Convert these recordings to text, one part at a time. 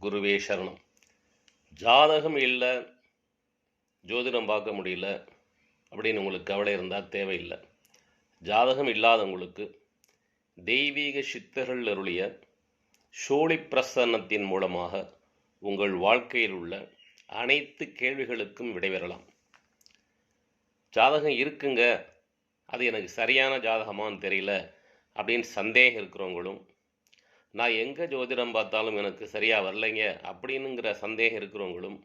குருவே சரணம். ஜாதகம் இல்லை, ஜோதிடம் பார்க்க முடியல அப்படின்னு உங்களுக்கு கவலை இருந்தால் தேவையில்லை. ஜாதகம் இல்லாதவங்களுக்கு தெய்வீக சித்தர்கள் அருளிய சோழி பிரசன்னத்தின் மூலமாக உங்கள் வாழ்க்கையில் உள்ள அனைத்து கேள்விகளுக்கும் விடைபெறலாம். ஜாதகம் இருக்குங்க, அது எனக்கு சரியான ஜாதகமானு தெரியல அப்படின்னு சந்தேகம் இருக்கிறவங்களும், நான் எங்கே ஜோதிடம் பார்த்தாலும் எனக்கு சரியாக வரலைங்க அப்படின்னுங்கிற சந்தேகம் இருக்கிறவங்களும்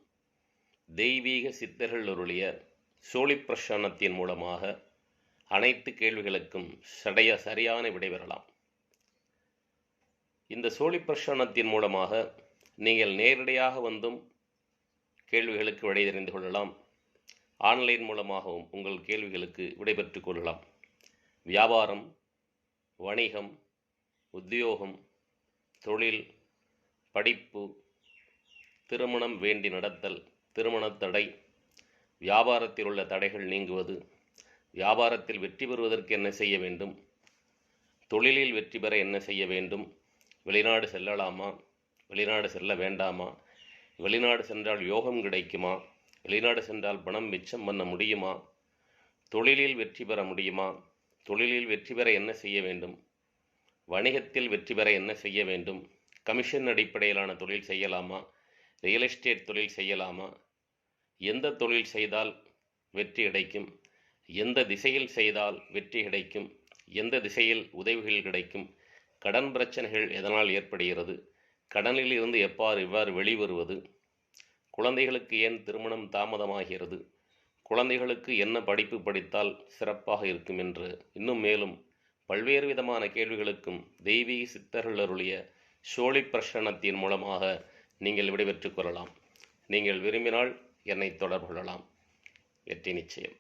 தெய்வீக சித்தர்கள் அருளிய சோழி பிரசன்னத்தின் மூலமாக அனைத்து கேள்விகளுக்கும் சரியான விடைபெறலாம். இந்த சோழி பிரசன்னத்தின் மூலமாக நீங்கள் நேரடியாக வந்தும் கேள்விகளுக்கு விடை தெரிந்து கொள்ளலாம். ஆன்லைன் மூலமாகவும் உங்கள் கேள்விகளுக்கு விடைபெற்றுக் கொள்ளலாம். வியாபாரம், வணிகம், உத்தியோகம், தொழில், படிப்பு, திருமணம் வேண்டி நடத்தல், திருமணத் தடை, வியாபாரத்தில் உள்ள தடைகள் நீங்குவது, வியாபாரத்தில் வெற்றி பெறுவதற்கு என்ன செய்ய வேண்டும், தொழிலில் வெற்றி பெற என்ன செய்ய வேண்டும், வெளிநாடு செல்லலாமா, வெளிநாடு செல்ல வேண்டாமா, வெளிநாடு சென்றால் யோகம் கிடைக்குமா, வெளிநாடு சென்றால் பணம் மிச்சம் பண்ண முடியுமா, தொழிலில் வெற்றி பெற முடியுமா, தொழிலில் வெற்றி பெற என்ன செய்ய வேண்டும், வணிகத்தில் வெற்றி பெற என்ன செய்ய வேண்டும், கமிஷன் அடிப்படையிலான தொழில் செய்யலாமா, ரியல் எஸ்டேட் தொழில் செய்யலாமா, எந்த தொழில் செய்தால் வெற்றி கிடைக்கும், எந்த திசையில் செய்தால் வெற்றி கிடைக்கும், எந்த திசையில் உதவிகள் கிடைக்கும், கடன் பிரச்சனைகள் எதனால் ஏற்படுகிறது, கடனில் இருந்து எவ்வாறு வெளிவருவது, குழந்தைகளுக்கு ஏன் திருமணம் தாமதமாகிறது, குழந்தைகளுக்கு என்ன படிப்பு படித்தால் சிறப்பாக இருக்கும் என்று இன்னும் மேலும் பல்வேறு விதமான கேள்விகளுக்கும் தெய்வீக சித்தர்கள் அருளிய சோழி பிரசன்னத்தின் மூலமாக நீங்கள் விடைபெற்றுக் கொள்ளலாம். நீங்கள் விரும்பினால் என்னை தொடர்பு கொள்ளலாம். வெற்றி நிச்சயம்.